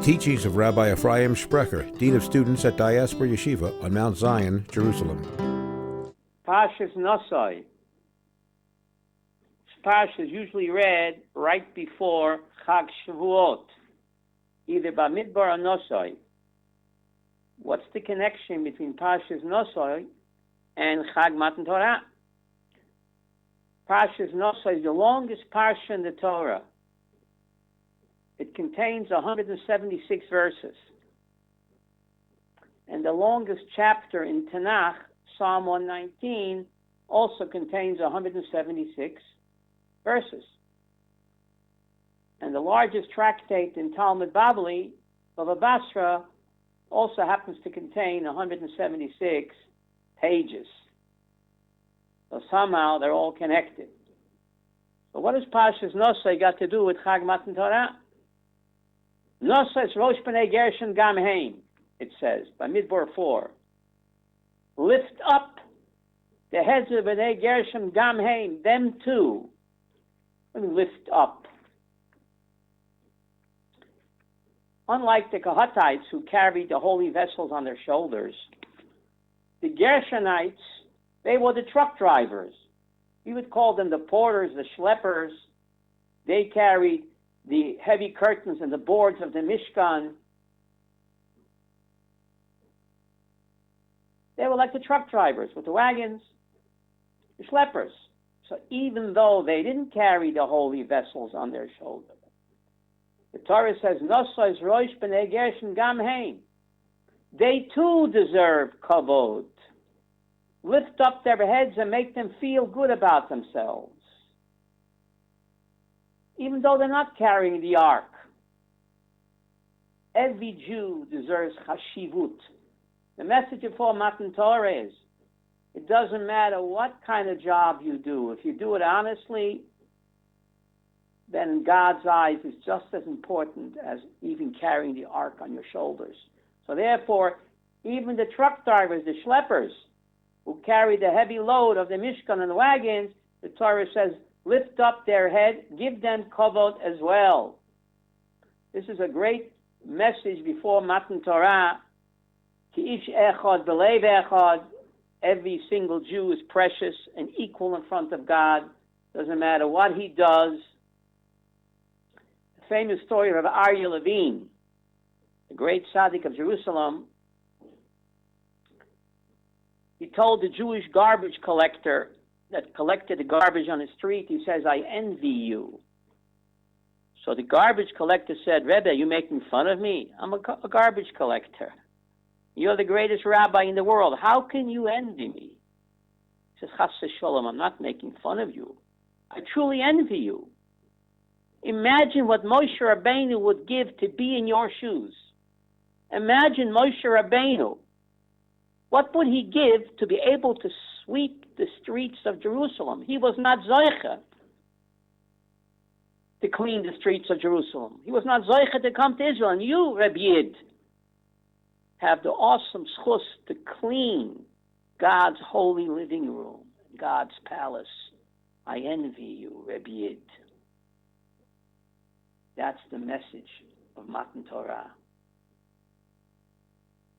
teachings of Rabbi Ephraim Sprecher, Dean of Students at Diaspora Yeshiva on Mount Zion, Jerusalem. Parshas Naso. Parsha is usually read right before Chag Shavuot, either Bamidbar or Naso. What's the connection between Parshas Naso and Chag Matan Torah? Parshas Naso is the longest parsha in the Torah. It contains 176 verses. And the longest chapter in Tanakh, Psalm 119, also contains 176 verses. And the largest tractate in Talmud Bavli, Bava Basra, also happens to contain 176 pages. So somehow they're all connected. So what does Parshas Naso got to do with Chag Matan Torah? Naso is Rosh B'nai Gershon Gam Heim, it says, by Midbar 4. Lift up the heads of B'nai Gershon Gam Heim, them too. Let me lift up. Unlike the Kohatites who carried the holy vessels on their shoulders, the Gershonites, they were the truck drivers. We would call them the porters, the schleppers. They carried the heavy curtains and the boards of the Mishkan. They were like the truck drivers with the wagons, the schleppers. So even though they didn't carry the holy vessels on their shoulders, the Torah says, Naso is Rosh B'nai Gershon Gam Heim. They too deserve kavod. Lift up their heads and make them feel good about themselves, even though they're not carrying the ark. Every Jew deserves chashivut. The message of Matan Torah is, it doesn't matter what kind of job you do. If you do it honestly, then in God's eyes it's just as important as even carrying the ark on your shoulders. So therefore, even the truck drivers, the schleppers, who carry the heavy load of the Mishkan and the wagons, the Torah says, lift up their head, give them kavod as well. This is a great message before Matan Torah. Ki ish echad b'leiv echad. Every single Jew is precious and equal in front of God. Doesn't matter what he does. The famous story of Aryeh Levine, the great tzaddik of Jerusalem. He told the Jewish garbage collector that collected the garbage on the street, he says, I envy you. So the garbage collector said, Rebbe, are you making fun of me? I'm a garbage collector. You're the greatest rabbi in the world. How can you envy me? He says, Chas v'sholom, I'm not making fun of you. I truly envy you. Imagine what Moshe Rabbeinu would give to be in your shoes. Imagine Moshe Rabbeinu. What would he give to be able to sweep the streets of Jerusalem? He was not Zoicha to clean the streets of Jerusalem. He was not Zoicha to come to Israel. And you, Rabbi Yid, have the awesome schus to clean God's holy living room, God's palace. I envy you, Rabbi Yid. That's the message of Matan Torah.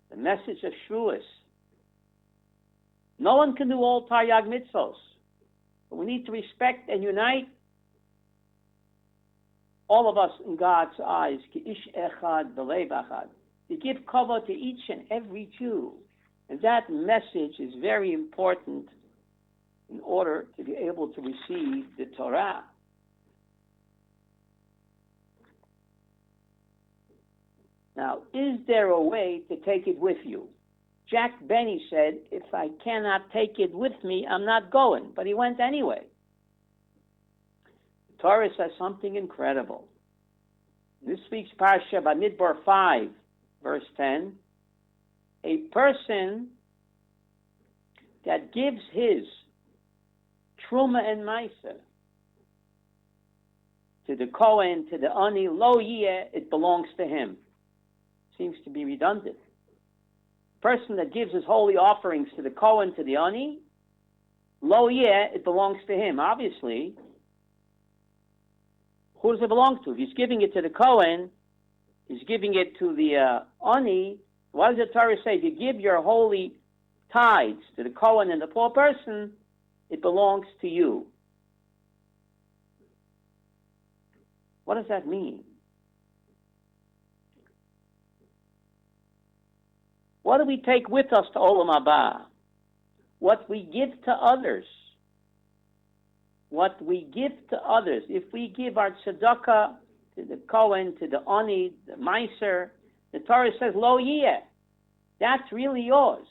The message of Shavuos. No one can do all Taryag mitzvos. But we need to respect and unite all of us in God's eyes. Ki ish echad b'leiv echad. To give kavod to each and every Jew. And that message is very important in order to be able to receive the Torah. Now, is there a way to take it with you? Jack Benny said, if I cannot take it with me, I'm not going. But he went anyway. The Torah says something incredible. This week's Parsha, Bamidbar 5, verse 10, a person that gives his Truma and Maisa to the Kohen, to the Ani, lo yeh, it belongs to him. Seems to be redundant. Person that gives his holy offerings to the Kohen, to the Ani, lo yeh, it belongs to him. Obviously, who does it belong to? If he's giving it to the Kohen, He's giving it to the ani. What does the Torah say? If you give your holy tithes to the Kohen and the poor person, it belongs to you. What does that mean? What do we take with us to Olam Haba? What we give to others. What we give to others. If we give our tzedakah to the Kohen, to the Ani, the Meiser, the Torah says, Lo yeh. That's really yours.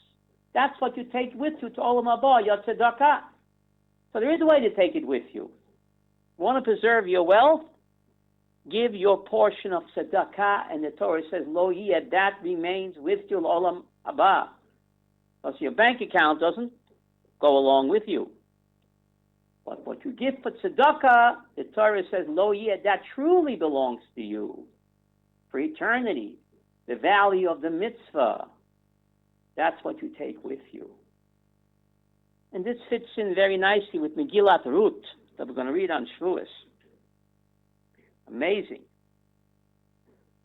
That's what you take with you to Olam Haba, your tzedakah. So there is a way to take it with you. You want to preserve your wealth? Give your portion of tzedakah, and the Torah says, Lo yeh, that remains with you, Olam Haba. Because your bank account doesn't go along with you. But what you give for tzedakah, the Torah says, Lo yeh, that truly belongs to you for eternity. The value of the mitzvah, that's what you take with you. And this fits in very nicely with Megillat Ruth that we're going to read on Shavuos. Amazing.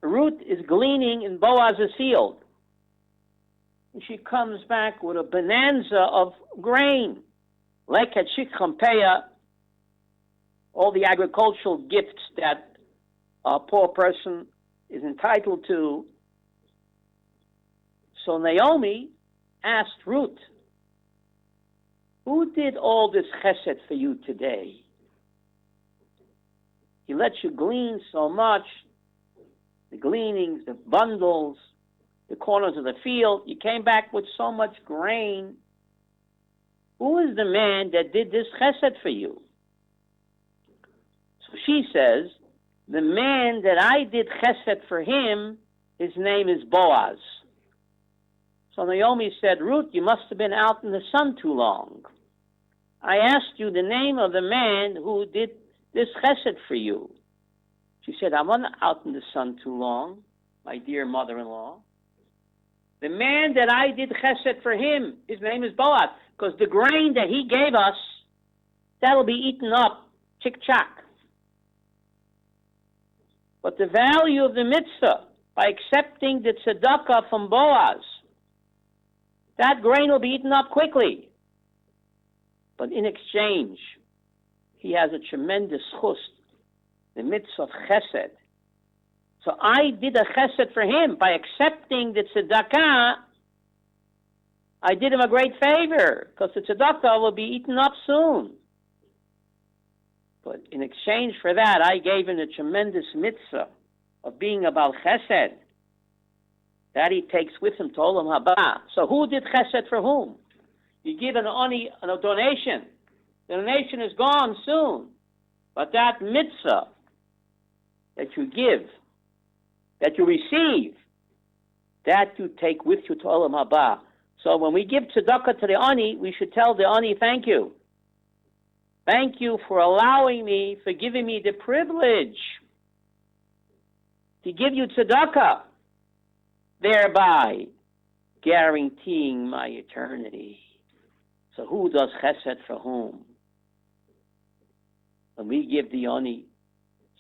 Ruth is gleaning in Boaz's field. And she comes back with a bonanza of grain. Leket shikhampeya, all the agricultural gifts that a poor person is entitled to. So Naomi asked Ruth, who did all this chesed for you today? He let you glean so much, the gleanings, the bundles, the corners of the field. You came back with so much grain. Who is the man that did this chesed for you? So she says, the man that I did chesed for him, his name is Boaz. So Naomi said, Ruth, you must have been out in the sun too long. I asked you the name of the man who did this chesed for you. She said, I'm not out in the sun too long, my dear mother-in-law. The man that I did chesed for him, his name is Boaz, because the grain that he gave us, that'll be eaten up, chick-chack. But the value of the mitzvah, by accepting the tzedakah from Boaz, that grain will be eaten up quickly. But in exchange, he has a tremendous chus, the mitzvah of chesed. So I did a chesed for him. By accepting the tzedakah, I did him a great favor, because the tzedakah will be eaten up soon. But in exchange for that, I gave him a tremendous mitzvah of being about chesed, that he takes with him to Olam Haba. So who did chesed for whom? You give a donation. The donation is gone soon. But that mitzvah that you give, that you receive, that you take with you to Olam Haba. So when we give tzedakah to the ani, we should tell the ani, thank you. Thank you for allowing me, for giving me the privilege to give you tzedakah, thereby guaranteeing my eternity. So who does chesed for whom? When we give the ani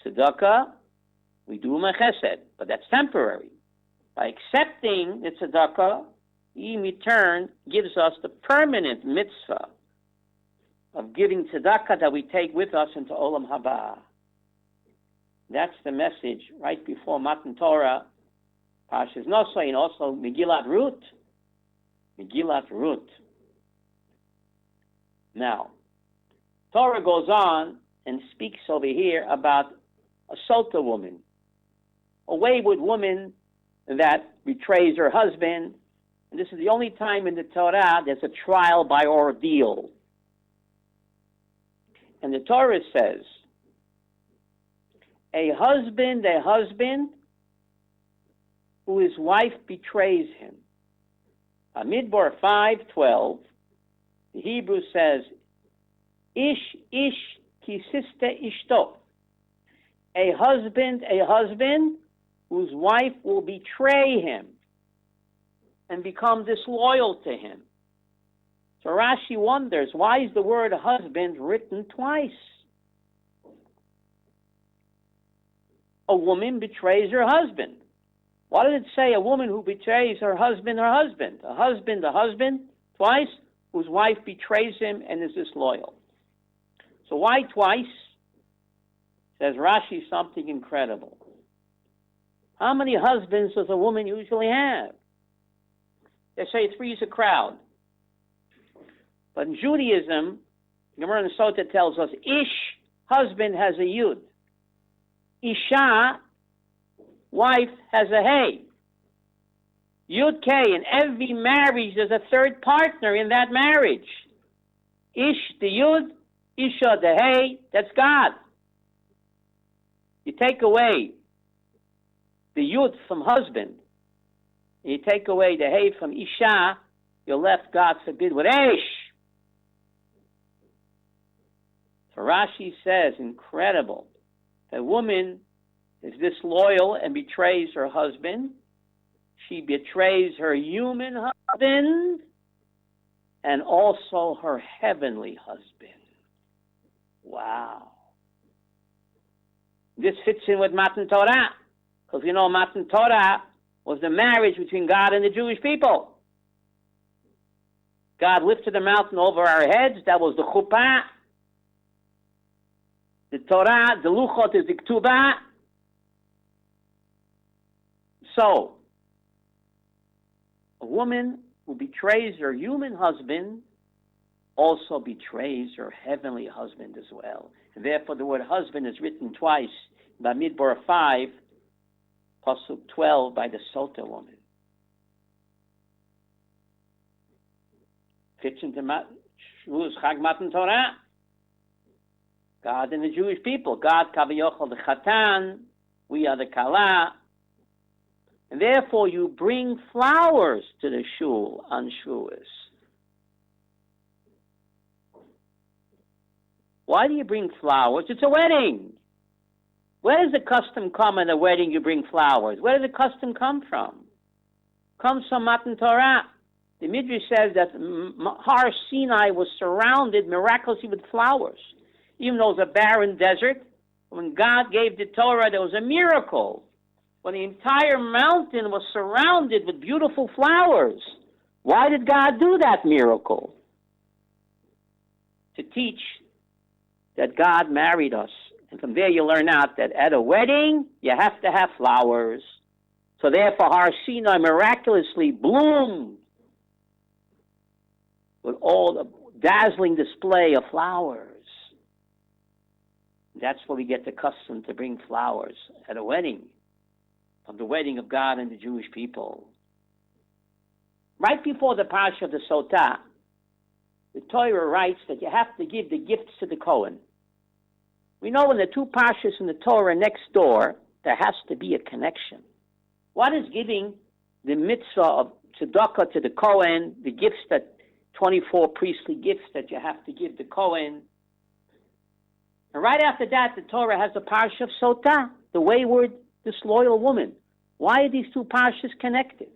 tzedakah, we do him a chesed, but that's temporary. By accepting the tzedakah, he in return gives us the permanent mitzvah of giving tzedakah that we take with us into Olam Haba. That's the message right before Matan Torah, Parshat Naso, and also Megillat Ruth. Megillat Ruth. Now, Torah goes on and speaks over here about a sota woman, a wayward woman that betrays her husband. And this is the only time in the Torah there's a trial by ordeal. And the Torah says, a husband who his wife betrays him. Midbar 5:12, the Hebrew says, Ish kisiste ishto. A husband whose wife will betray him and become disloyal to him. So Rashi wonders, why is the word husband written twice? A woman betrays her husband. Why did it say a woman who betrays her husband, her husband? A husband, the husband, twice, whose wife betrays him and is disloyal. So why twice? Says Rashi something incredible. How many husbands does a woman usually have? They say three is a crowd. But in Judaism, Gemara and Sota tells us, Ish, husband, has a Yud. Isha, wife, has a Hey. Yud K. In every marriage, there's a third partner in that marriage. Ish, the Yud, Isha, the Hey, that's God. You take away the Yud from husband, and you take away the Hey from Isha, you're left, God forbid, with Ish. So Rashi says, incredible, that woman is disloyal and betrays her husband. She betrays her human husband and also her heavenly husband. Wow. This fits in with Matan Torah, because you know Matan Torah was the marriage between God and the Jewish people. God lifted the mountain over our heads. That was the chuppah. The Torah, the luchot is the ktubah. So, a woman who betrays her human husband also betrays her heavenly husband as well. And therefore, the word husband is written twice by Midbar 5, Pasuk 12, by the Sota woman. Fits into Shavuos Chag Matan Torah. God and the Jewish people. God, Kavayochel, the Chatan. We are the Kala. And therefore, you bring flowers to the shul on Shavuos. Why do you bring flowers? It's a wedding. Where does the custom come at a wedding you bring flowers? Where does the custom come from? It comes from Matan Torah. The Midrash says that Har Sinai was surrounded miraculously with flowers. Even though it was a barren desert, when God gave the Torah, there was a miracle. When the entire mountain was surrounded with beautiful flowers. Why did God do that miracle? To teach that God married us. And from there you learn out that at a wedding, you have to have flowers. So therefore, Har Sinai miraculously bloomed with all the dazzling display of flowers. That's where we get the custom to bring flowers at a wedding, of the wedding of God and the Jewish people. Right before the Parshat of the Sotah, the Torah writes that you have to give the gifts to the Kohen. We know in the two Parshas in the Torah next door, there has to be a connection. What is giving the mitzvah of tzedakah to the Kohen, the gifts that 24 priestly gifts that you have to give the Kohen? And right after that, the Torah has the Parsha of Sotah, the wayward, disloyal woman. Why are these two Parshas connected?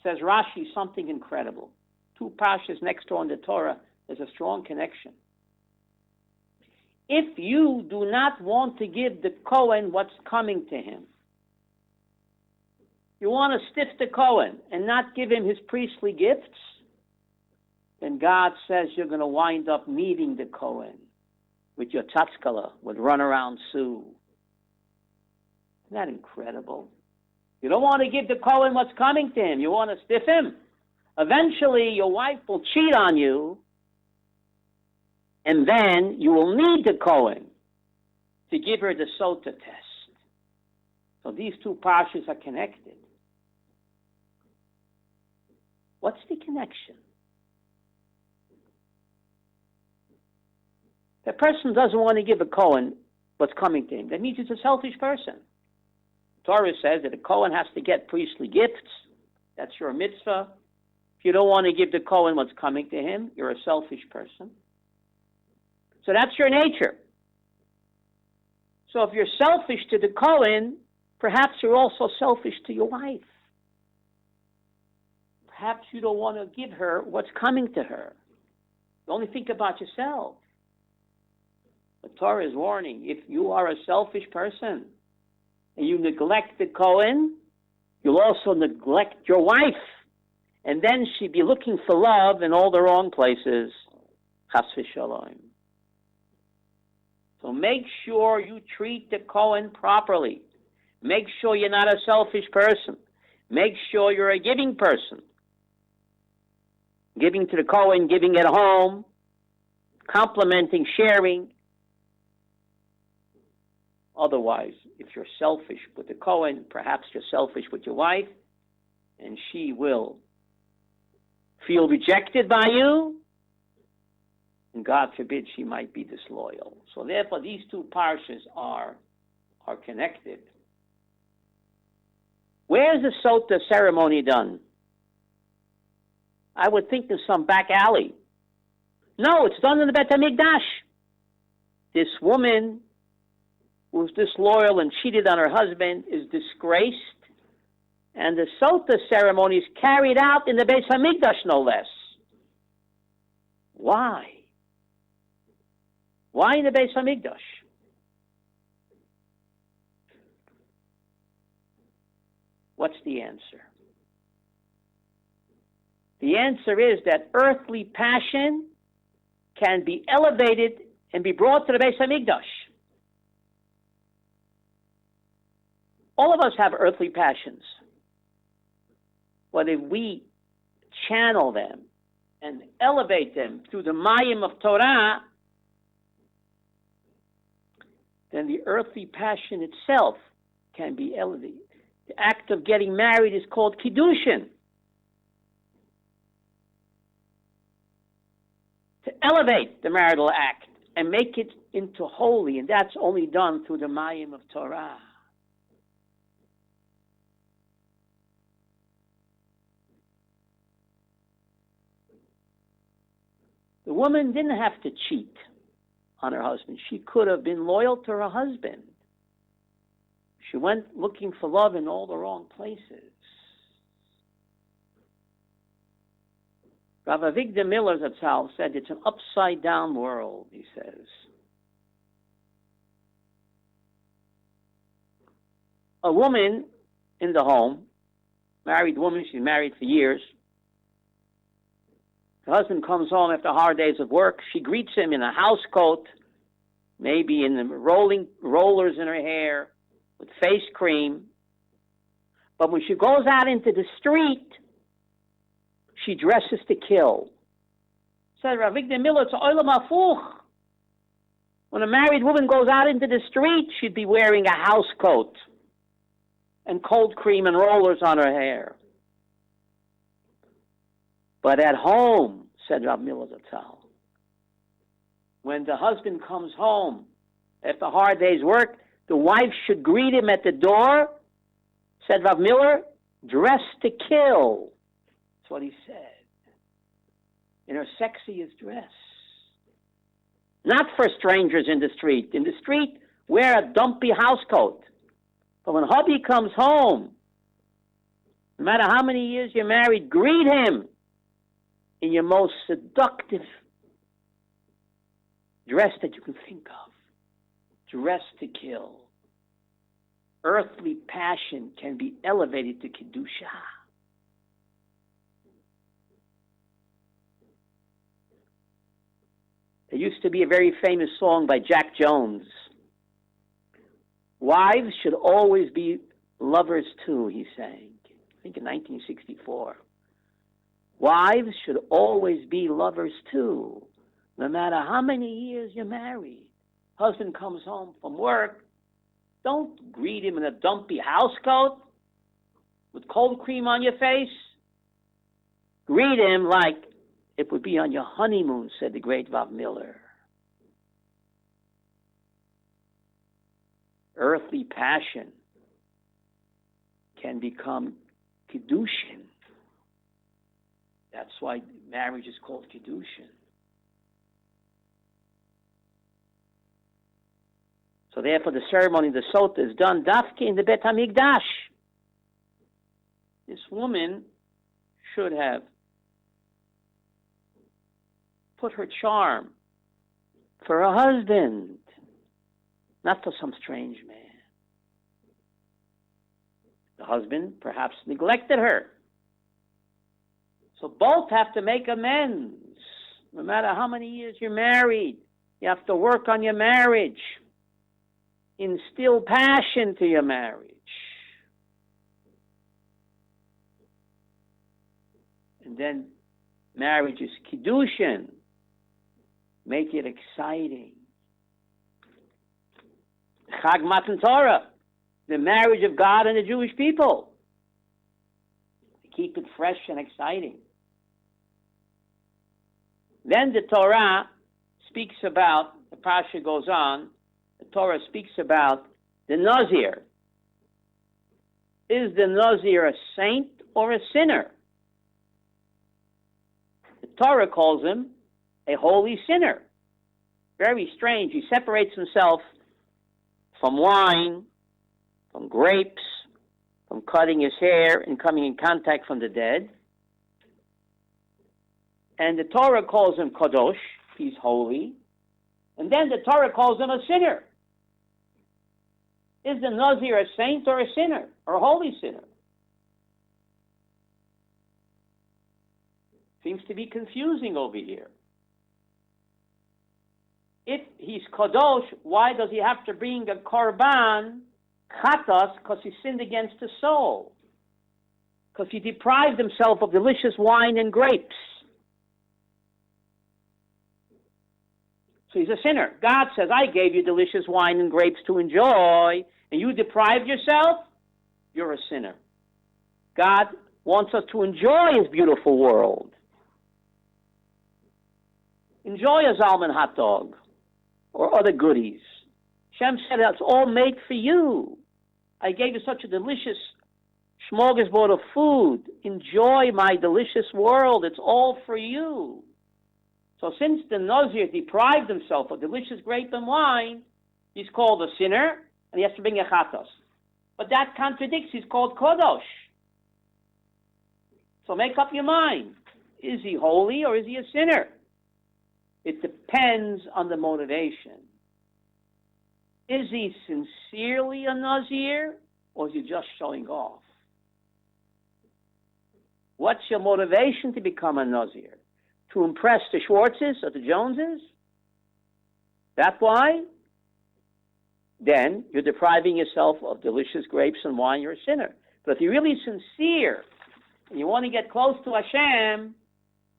Says Rashi something incredible. Two Parshas next door in the Torah, there's a strong connection. If you do not want to give the Kohen what's coming to him, you want to stiff the Kohen and not give him his priestly gifts, then God says you're going to wind up needing the Kohen with your tzadkala, with runaround Sue. Isn't that incredible? You don't want to give the Kohen what's coming to him. You want to stiff him. Eventually, your wife will cheat on you, and then you will need the Kohen to give her the Sota test. So these two parshas are connected. What's the connection? The person doesn't want to give a Kohen what's coming to him. That means he's a selfish person. Torah says that a Kohen has to get priestly gifts. That's your mitzvah. If you don't want to give the Kohen what's coming to him, you're a selfish person. So that's your nature. So if you're selfish to the Kohen, perhaps you're also selfish to your wife. Perhaps you don't want to give her what's coming to her. You only think about yourself. The Torah is warning, if you are a selfish person and you neglect the Kohen, You'll also neglect your wife, and then she'd be looking for love in all the wrong places. Chas v'shalom. So make sure you treat the Kohen properly. Make sure you're not a selfish person. Make sure you're a giving person. Giving to the Kohen, giving at home, complimenting, sharing. Otherwise, if you're selfish with the Kohen, perhaps you're selfish with your wife, and she will feel rejected by you, and God forbid she might be disloyal. So therefore, these two parshas are connected. Where's the Sota ceremony done? I would think there's some back alley. No, it's done in the Bet HaMikdash. This woman who's disloyal and cheated on her husband is disgraced, and the Sota ceremony is carried out in the Beis HaMikdash, no less. Why? Why in the Beis HaMikdash? What's the answer? The answer is that earthly passion can be elevated and be brought to the Beis HaMikdash. All of us have earthly passions. But if we channel them and elevate them through the mayim of Torah, then the earthly passion itself can be elevated. The act of getting married is called kiddushin. To elevate the marital act and make it into holy, and that's only done through the mayim of Torah. The woman didn't have to cheat on her husband. She could have been loyal to her husband. She went looking for love in all the wrong places. Rabbi Avigdor Miller Zatzal said it's an upside-down world, he says. A woman in the home, married woman, she's married for years. Her husband comes home after hard days of work. She greets him in a house coat, maybe in the rollers in her hair, with face cream. But when she goes out into the street, she dresses to kill. Said Rabbi Avigdor Miller, it's olam hafuch. When a married woman goes out into the street, she'd be wearing a house coat and cold cream and rollers on her hair. But at home, said Rabbi Miller Zatzal, when the husband comes home after a hard day's work, the wife should greet him at the door, said Rabbi Miller, dressed to kill. That's what he said. In her sexiest dress. Not for strangers in the street. In the street, wear a dumpy housecoat. But when hubby comes home, no matter how many years you're married, greet him in your most seductive dress that you can think of. Dress to kill. Earthly passion can be elevated to Kedusha. There used to be a very famous song by Jack Jones. Wives should always be lovers too, he sang. I think in 1964. Wives should always be lovers too, no matter how many years you're married. Husband comes home from work, don't greet him in a dumpy housecoat with cold cream on your face. Greet him like it would be on your honeymoon, said the great Rav Miller. Earthly passion can become Kiddushin. That's why marriage is called Kiddushin. So therefore the ceremony, the Sota, is done dafke in the Bet HaMikdash. This woman should have put her charm for her husband, not for some strange man. The husband perhaps neglected her. So both have to make amends. No matter how many years you're married, you have to work on your marriage. Instill passion to your marriage. And then marriage is kiddushin. Make it exciting. Chag Matan Torah, the marriage of God and the Jewish people. Keep it fresh and exciting. Then the Torah speaks about, the Parsha goes on, the Torah speaks about the Nazir. Is the Nazir a saint or a sinner? The Torah calls him a holy sinner. Very strange. He separates himself from wine, from grapes, from cutting his hair and coming in contact from the dead. And the Torah calls him kadosh, he's holy. And then the Torah calls him a sinner. Is the Nazir a saint or a sinner, or a holy sinner? Seems to be confusing over here. If he's kadosh, why does he have to bring a korban, chatas, because he sinned against his soul? Because he deprived himself of delicious wine and grapes. So he's a sinner. God says, I gave you delicious wine and grapes to enjoy, and you deprived yourself? You're a sinner. God wants us to enjoy his beautiful world. Enjoy a Zalman hot dog or other goodies. Shem said, that's all made for you. I gave you such a delicious smorgasbord of food. Enjoy my delicious world. It's all for you. So since the Nazir deprived himself of delicious grape and wine, he's called a sinner, and he has to bring a chatos. But that contradicts, he's called kadosh. So make up your mind. Is he holy or is he a sinner? It depends on the motivation. Is he sincerely a Nazir, or is he just showing off? What's your motivation to become a Nazir? To impress the Schwartzes or the Joneses? That's why? Then you're depriving yourself of delicious grapes and wine, you're a sinner. But if you're really sincere and you want to get close to Hashem,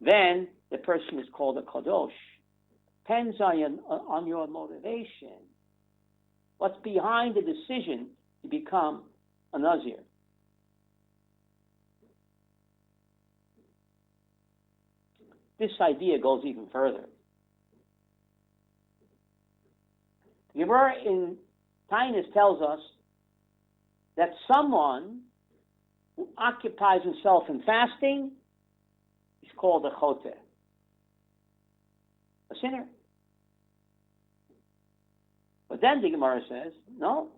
then the person is called a kadosh. Depends on your motivation. What's behind the decision to become a Nazir? This idea goes even further. The Gemara in Tainus tells us that someone who occupies himself in fasting is called a choteh, a sinner. But then the Gemara says, no,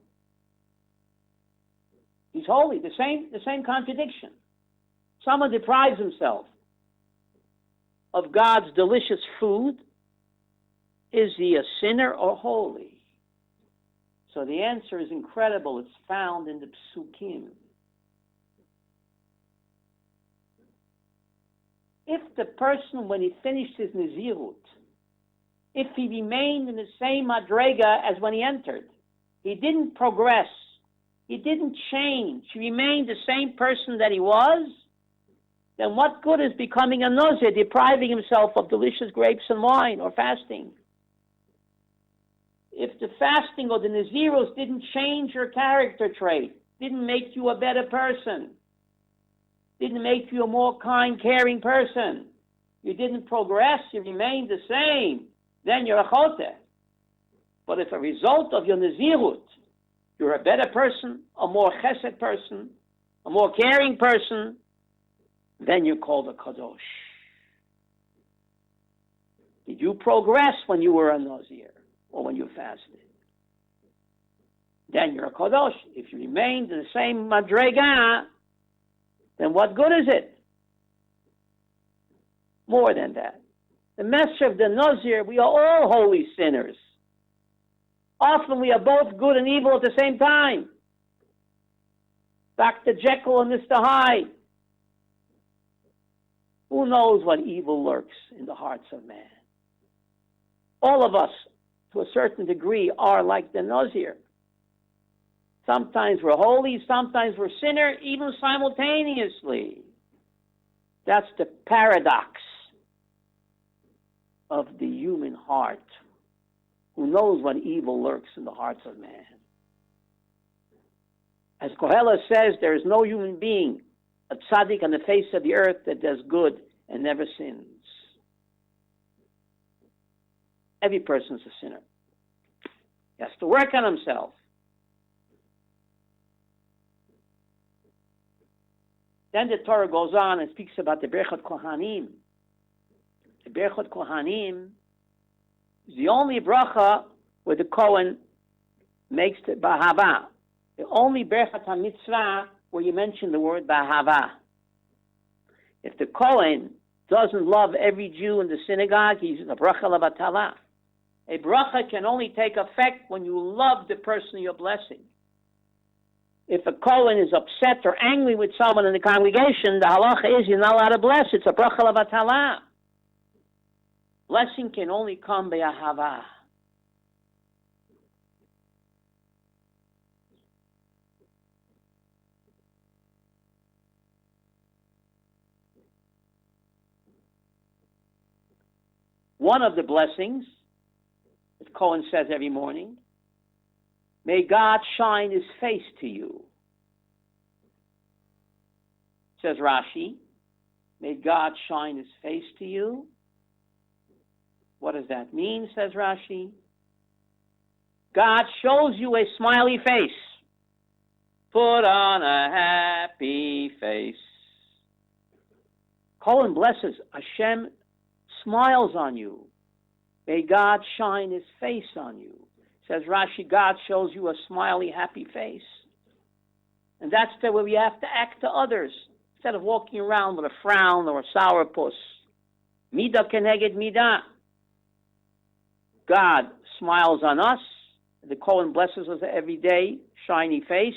he's holy. The same contradiction. Someone deprives himself of God's delicious food. Is he a sinner or holy? So the answer is incredible. It's found in the Psukim. If the person, when he finished his Nazirut, if he remained in the same madrega as when he entered, he didn't progress, he didn't change, he remained the same person that he was, then what good is becoming a Nazir, depriving himself of delicious grapes and wine, or fasting? If the fasting or the Nazirus didn't change your character trait, didn't make you a better person, didn't make you a more kind, caring person, you didn't progress, you remained the same, then you're a choteh. But if a result of your Nazirut, you're a better person, a more chesed person, a more caring person, then you're called a kadosh. Did you progress when you were a Nazir or when you fasted? Then you're a kadosh. If you remained in the same madrega, then what good is it? More than that. The message of the Nazir, we are all holy sinners. Often we are both good and evil at the same time. Dr. Jekyll and Mr. Hyde. Who knows what evil lurks in the hearts of man? All of us, to a certain degree, are like the Nazir. Sometimes we're holy, sometimes we're sinner, even simultaneously. That's the paradox of the human heart. Who knows what evil lurks in the hearts of man? As Koheles says, there is no human being, a tzaddik on the face of the earth, that does good and never sins. Every person's a sinner. He has to work on himself. Then the Torah goes on and speaks about the Berchot Kohanim. The Berchot Kohanim is the only bracha where the Kohen makes the Bahava. The only Berchat HaMitzvah where you mention the word Bahava. If the Kohen doesn't love every Jew in the synagogue, he's a bracha levatala. A bracha can only take effect when you love the person you're blessing. If a Kohen is upset or angry with someone in the congregation, the halacha is you're not allowed to bless. It's a bracha levatala. Blessing can only come by ahava. One of the blessings, as Cohen says every morning, may God shine his face to you. Says Rashi, may God shine his face to you. What does that mean, says Rashi? God shows you a smiley face. Put on a happy face. Cohen blesses. Hashem smiles on you. May God shine his face on you. Says Rashi, God shows you a smiley, happy face. And that's the way we have to act to others, instead of walking around with a frown or a sourpuss. Midah keneged midah. God smiles on us. The Kohen blesses us every day, shiny face.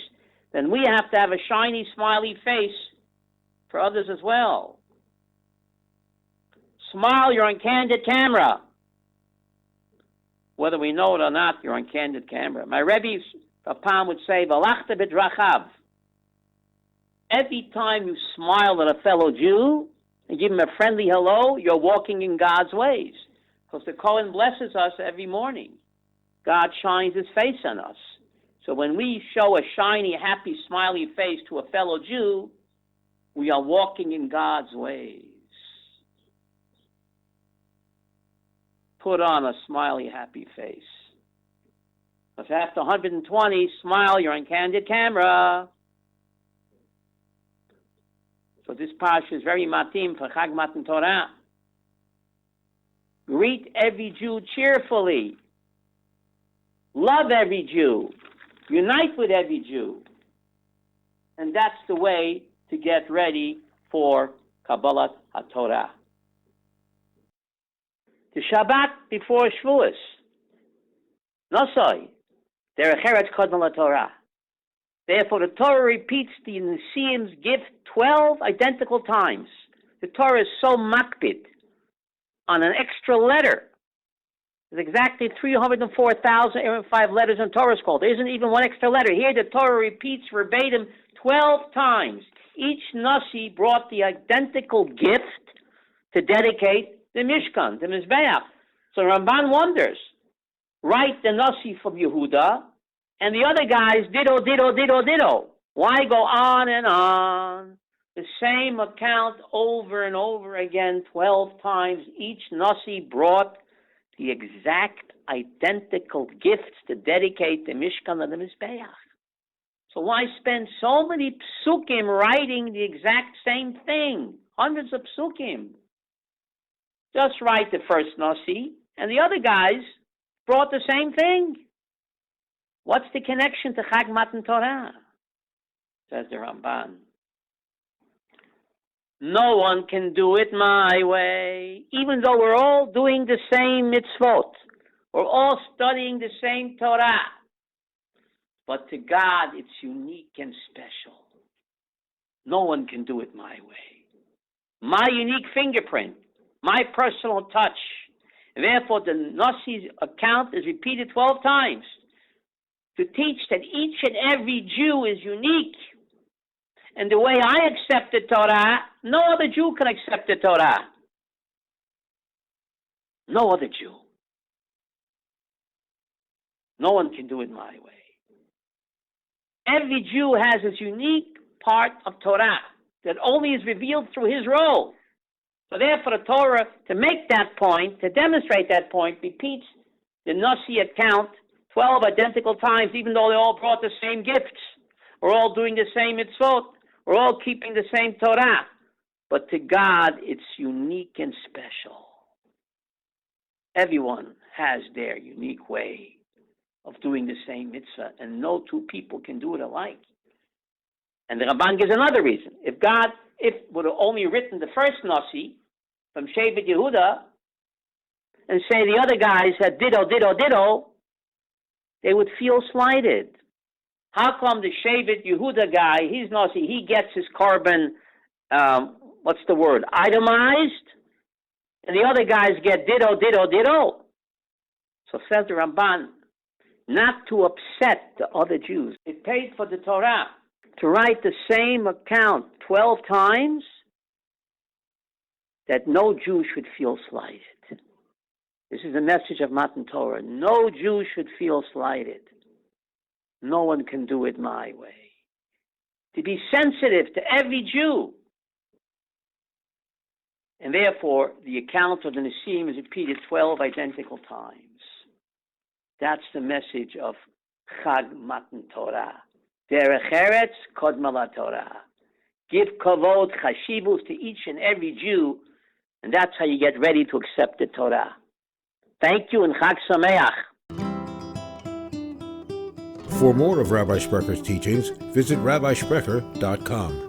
Then we have to have a shiny, smiley face for others as well. Smile, you're on candid camera. Whether we know it or not, you're on candid camera. My Rebbe, Papam, would say, V'lachta b'drachav. Every time you smile at a fellow Jew and give him a friendly hello, you're walking in God's ways. Because the Kohen blesses us every morning. God shines his face on us. So when we show a shiny, happy, smiley face to a fellow Jew, we are walking in God's ways. Put on a smiley, happy face. If after 120, smile, you're on candid camera. So this parsha is very matim for Chag Matan Torah. Greet every Jew cheerfully. Love every Jew. Unite with every Jew. And that's the way to get ready for Kabbalat HaTorah. The Shabbat before Shavuos. Naso, derech eretz kodma Torah. Therefore, the Torah repeats the Nesiim's gift 12 identical times. The Torah is so makpid on an extra letter. There's exactly 304,005 letters in Torah called. There isn't even one extra letter. Here, the Torah repeats verbatim 12 times. Each Nasi brought the identical gift to dedicate the Mishkan, the Mizbeach. So Ramban wonders, write the Nasi from Yehuda, and the other guys, ditto, ditto, ditto, ditto. Why go on and on? The same account over and over again, 12 times. Each Nasi brought the exact identical gifts to dedicate the Mishkan and the Mizbeach. So why spend so many psukim writing the exact same thing? Hundreds of psukim. Just write the first Nasi, and the other guys brought the same thing. What's the connection to Chag Matan Torah? Says the Ramban. No one can do it my way, even though we're all doing the same mitzvot. We're all studying the same Torah. But to God, it's unique and special. No one can do it my way. My unique fingerprint, my personal touch. And therefore, the Nazir's account is repeated 12 times to teach that each and every Jew is unique. And the way I accept the Torah, no other Jew can accept the Torah. No other Jew. No one can do it my way. Every Jew has his unique part of Torah that only is revealed through his role. So therefore the Torah, to make that point, to demonstrate that point, repeats the Nazir account 12 identical times, even though they all brought the same gifts. We're all doing the same mitzvot. We're all keeping the same Torah. But to God, it's unique and special. Everyone has their unique way of doing the same mitzvah, and no two people can do it alike. And the Ramban gives another reason. If would have only written the first Nasi from Shevet Yehuda and say the other guys had ditto, ditto, ditto, they would feel slighted. How come the Shevet Yehuda guy, he's Nasi, he gets his carbon, itemized, and the other guys get ditto, ditto, ditto? So says the Ramban, not to upset the other Jews. It paid for the Torah to write the same account 12 times, that no Jew should feel slighted. This is the message of Matan Torah. No Jew should feel slighted. No one can do it my way. To be sensitive to every Jew. And therefore, the account of the Nisim is repeated 12 identical times. That's the message of Chag Matan Torah. Derech Eretz Kodma LaTorah. Give kavod, chashivus to each and every Jew, and that's how you get ready to accept the Torah. Thank you, and Chag Sameach. For more of Rabbi Sprecher's teachings, visit rabbisprecher.com.